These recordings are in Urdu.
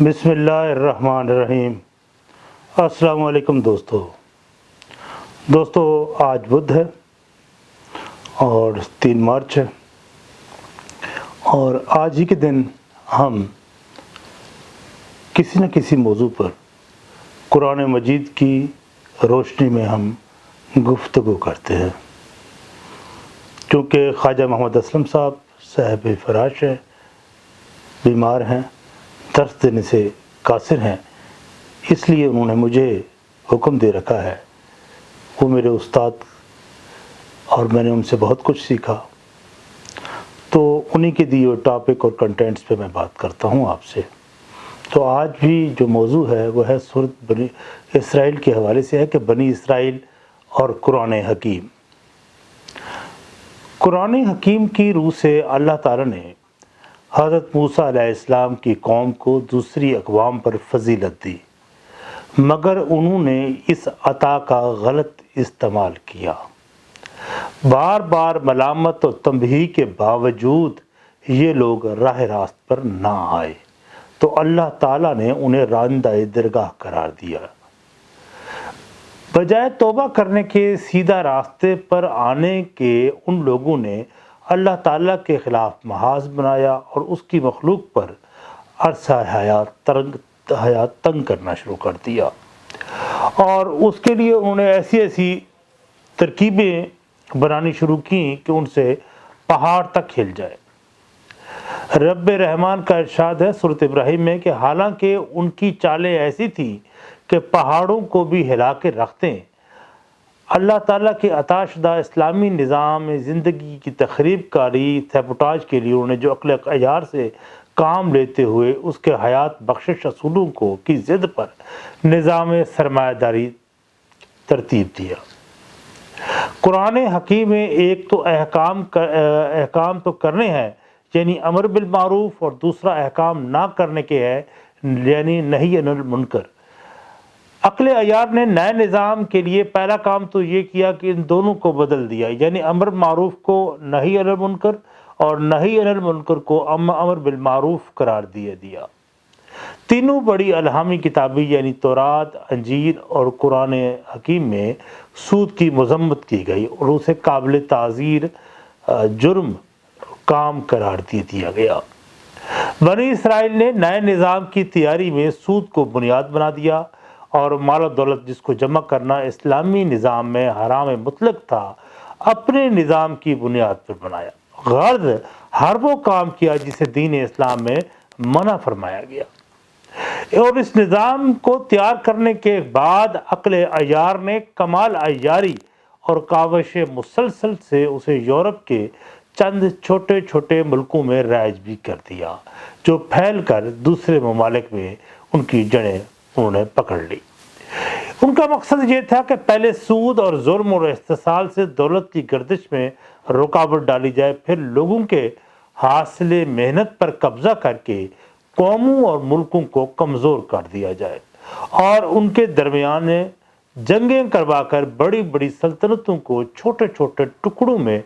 بسم اللہ الرحمن الرحیم۔ السلام علیکم دوستو آج بدھ ہے اور 3 مارچ ہے، اور آج ہی کے دن ہم کسی نہ کسی موضوع پر قرآن مجید کی روشنی میں ہم گفتگو کرتے ہیں۔ کیونکہ خواجہ محمد اسلم صاحب فراش ہیں، بیمار ہیں، درس دینے سے قاصر ہیں، اس لیے انہوں نے مجھے حکم دے رکھا ہے۔ وہ میرے استاد اور میں نے ان سے بہت کچھ سیکھا، تو انہی کے دیے ہوئے ٹاپک اور کنٹینٹس پہ میں بات کرتا ہوں آپ سے۔ تو آج بھی جو موضوع ہے وہ ہے سورۃ بنی اسرائیل کے حوالے سے ہے کہ بنی اسرائیل اور قرآن حکیم۔ قرآن حکیم کی روح سے اللہ تعالیٰ نے حضرت موسیٰ علیہ السلام کی قوم کو دوسری اقوام پر فضیلت دی، مگر انہوں نے اس عطا کا غلط استعمال کیا۔ بار بار ملامت اور تنبیہ کے باوجود یہ لوگ راہ راست پر نہ آئے تو اللہ تعالیٰ نے انہیں راندہ درگاہ قرار دیا۔ بجائے توبہ کرنے کے سیدھا راستے پر آنے کے ان لوگوں نے اللہ تعالیٰ کے خلاف محاذ بنایا اور اس کی مخلوق پر عرصہ حیات تنگ کرنا شروع کر دیا، اور اس کے لیے انہوں نے ایسی ترکیبیں بنانی شروع کی کہ ان سے پہاڑ تک ہل جائے۔ رب رحمان کا ارشاد ہے سورۃ ابراہیم میں کہ حالانکہ ان کی چالیں ایسی تھیں کہ پہاڑوں کو بھی ہلا کے رکھ دیں، اللہ تعالیٰ کے عطا شدہ اسلامی نظام زندگی کی تخریب کاری سیبوٹاج کے لیے انہوں نے جو عقل عیار سے کام لیتے ہوئے اس کے حیات بخشش اصولوں کی ضد پر نظام سرمایہ داری ترتیب دیا۔ قرآن حکیم میں ایک تو احکام تو کرنے ہیں یعنی امر بالمعروف، اور دوسرا احکام نہ کرنے کے ہے یعنی نہی عن المنکر۔ عقل عیار نے نئے نظام کے لیے پہلا کام تو یہ کیا کہ ان دونوں کو بدل دیا، یعنی امر معروف کو نہی عن المنکر اور نہی عن المنکر کو امر بالمعروف قرار دیا۔ تینوں بڑی الہامی کتابیں یعنی تورات، انجیل اور قرآن حکیم میں سود کی مذمت کی گئی اور اسے قابل تعزیر جرم کام قرار دیا گیا۔ بنی اسرائیل نے نئے نظام کی تیاری میں سود کو بنیاد بنا دیا، اور مال و دولت جس کو جمع کرنا اسلامی نظام میں حرام مطلق تھا اپنے نظام کی بنیاد پر بنایا۔ غرض ہر وہ کام کیا جسے دین اسلام میں منع فرمایا گیا، اور اس نظام کو تیار کرنے کے بعد عقل عیار نے کمال عیاری اور کاوش مسلسل سے اسے یورپ کے چند چھوٹے ملکوں میں رائج بھی کر دیا، جو پھیل کر دوسرے ممالک میں ان کی جڑیں انہوں نے پکڑ لی۔ ان کا مقصد یہ تھا کہ پہلے سود اور ظلم اور استحصال سے دولت کی گردش میں رکاوٹ ڈالی جائے، پھر لوگوں کے حاصل محنت پر قبضہ کر کے قوموں اور ملکوں کو کمزور کر دیا جائے، اور ان کے درمیان جنگیں کروا کر بڑی سلطنتوں کو چھوٹے ٹکڑوں میں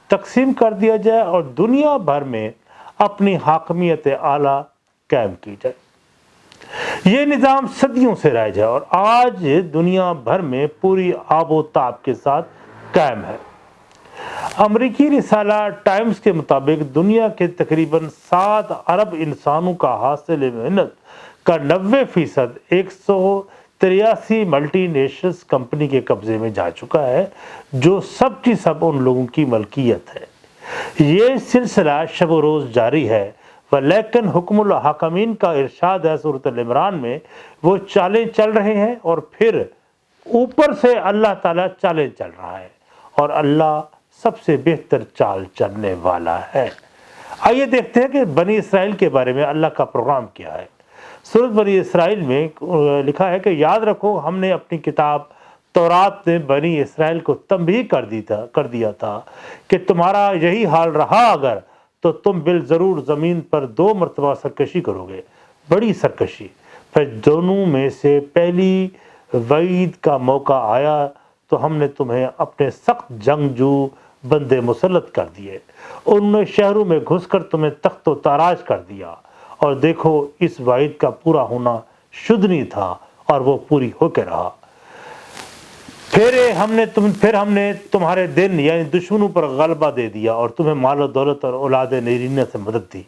تقسیم کر دیا جائے اور دنیا بھر میں اپنی حاکمیت اعلیٰ قائم کی جائے۔ یہ نظام صدیوں سے رائج ہے اور آج دنیا بھر میں پوری آب و تاب کے ساتھ قائم ہے۔ امریکی رسالہ ٹائمز کے مطابق دنیا کے تقریباً 7 ارب انسانوں کا حاصل محنت کا 90% 183 ملٹی نیشنل کمپنی کے قبضے میں جا چکا ہے، جو سب کی سب ان لوگوں کی ملکیت ہے۔ یہ سلسلہ شب و روز جاری ہے، لیکن حکم الحاکمین کا ارشاد ہے سورۃ العمران میں، وہ چالیں چل رہے ہیں اور پھر اوپر سے اللہ تعالیٰ چالیں چل رہا ہے، اور اللہ سب سے بہتر چال چلنے والا ہے۔ آئیے دیکھتے ہیں کہ بنی اسرائیل کے بارے میں اللہ کا پروگرام کیا ہے۔ سورۃ بنی اسرائیل میں لکھا ہے کہ یاد رکھو ہم نے اپنی کتاب تورات میں بنی اسرائیل کو تنبیہ کر دیا تھا کہ تمہارا یہی حال رہا اگر تو تم بالضرور زمین پر 2 مرتبہ سرکشی کرو گے، بڑی سرکشی۔ پھر دونوں میں سے پہلی وعید کا موقع آیا تو ہم نے تمہیں اپنے سخت جنگجو بندے مسلط کر دیے، ان شہروں میں گھس کر تمہیں تخت و تاراج کر دیا اور دیکھو اس وعید کا پورا ہونا شدھ نہیں تھا اور وہ پوری ہو کے رہا۔ پھر ہم نے تمہارے دن یعنی دشمنوں پر غلبہ دے دیا اور تمہیں مال و دولت اور اولاد نرینہ سے مدد دی،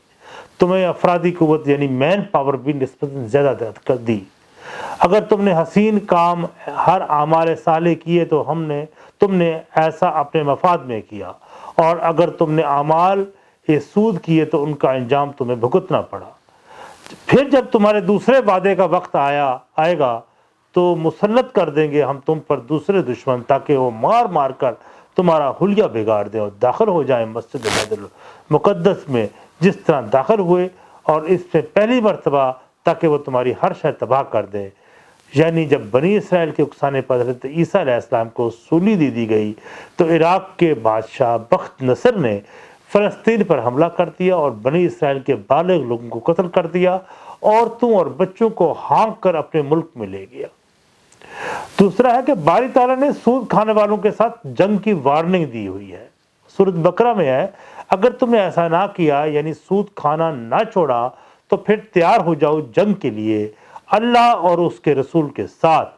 تمہیں افرادی قوت یعنی مین پاور بھی نسبتاً زیادہ کر دی۔ اگر تم نے حسین کام ہر اعمال صالح کیے تو تم نے ایسا اپنے مفاد میں کیا، اور اگر تم نے اعمال سود کیے تو ان کا انجام تمہیں بھگتنا پڑا۔ پھر جب تمہارے دوسرے وعدے کا وقت آئے گا تو مسلط کر دیں گے ہم تم پر دوسرے دشمن، تاکہ وہ مار مار کر تمہارا حلیہ بگاڑ دیں اور داخل ہو جائیں مسجد بیت المقدس میں جس طرح داخل ہوئے اور اس میں پہلی مرتبہ، تاکہ وہ تمہاری ہر شے تباہ کر دیں۔ یعنی جب بنی اسرائیل کے اکسانے پر حضرت عیسیٰ علیہ السلام کو سولی دے دی گئی تو عراق کے بادشاہ بخت نصر نے فلسطین پر حملہ کر دیا اور بنی اسرائیل کے بالغ لوگوں کو قتل کر دیا، عورتوں اور بچوں کو ہانک کر اپنے ملک میں لے گیا۔ دوسرا ہے کہ باری تعالیٰ نے سود کھانے والوں کے ساتھ جنگ کی وارننگ دی ہوئی ہے۔ سورۃ بقرہ میں ہے، اگر تم نے ایسا نہ کیا یعنی سود کھانا نہ چھوڑا تو پھر تیار ہو جاؤ جنگ کے لیے اللہ اور اس کے رسول کے ساتھ،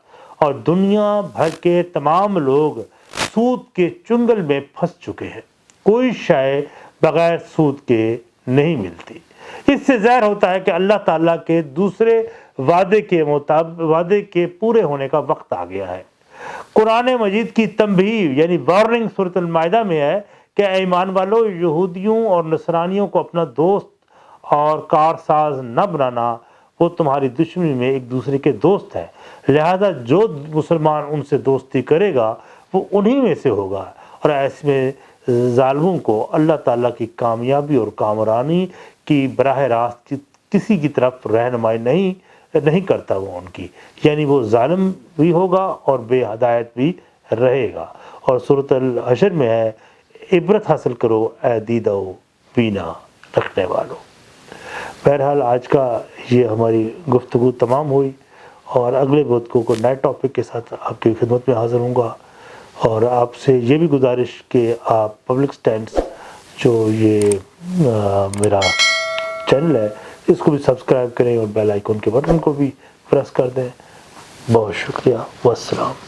اور دنیا بھر کے تمام لوگ سود کے چنگل میں پھنس چکے ہیں، کوئی شے بغیر سود کے نہیں ملتی۔ اس سے ظاہر ہوتا ہے کہ اللہ تعالیٰ کے دوسرے وعدے کے پورے ہونے کا وقت آ گیا ہے۔ قرآن مجید کی تنبیہ یعنی وارننگ سورۃ المائدہ میں ہے کہ اے ایمان والو، یہودیوں اور نصرانیوں کو اپنا دوست اور کارساز نہ بنانا، وہ تمہاری دشمنی میں ایک دوسرے کے دوست ہیں، لہذا جو مسلمان ان سے دوستی کرے گا وہ انہی میں سے ہوگا، اور ایسے میں ظالموں کو اللہ تعالیٰ کی کامیابی اور کامرانی کی براہ راست کسی کی طرف رہنمائی نہیں کرتا وہ ان کی، یعنی وہ ظالم بھی ہوگا اور بے ہدایت بھی رہے گا۔ اور سورۃ الحشر میں ہے، عبرت حاصل کرو اے دیدہ و بینا رکھنے والوں۔ بہرحال آج کا یہ ہماری گفتگو تمام ہوئی، اور اگلے بدھ کو نئے ٹاپک کے ساتھ آپ کی خدمت میں حاضر ہوں گا، اور آپ سے یہ بھی گزارش کہ آپ پبلک سٹینڈز جو یہ میرا چینل ہے اس کو بھی سبسکرائب کریں اور بیل آئیکن کے بٹن کو بھی پریس کر دیں۔ بہت شکریہ، والسلام۔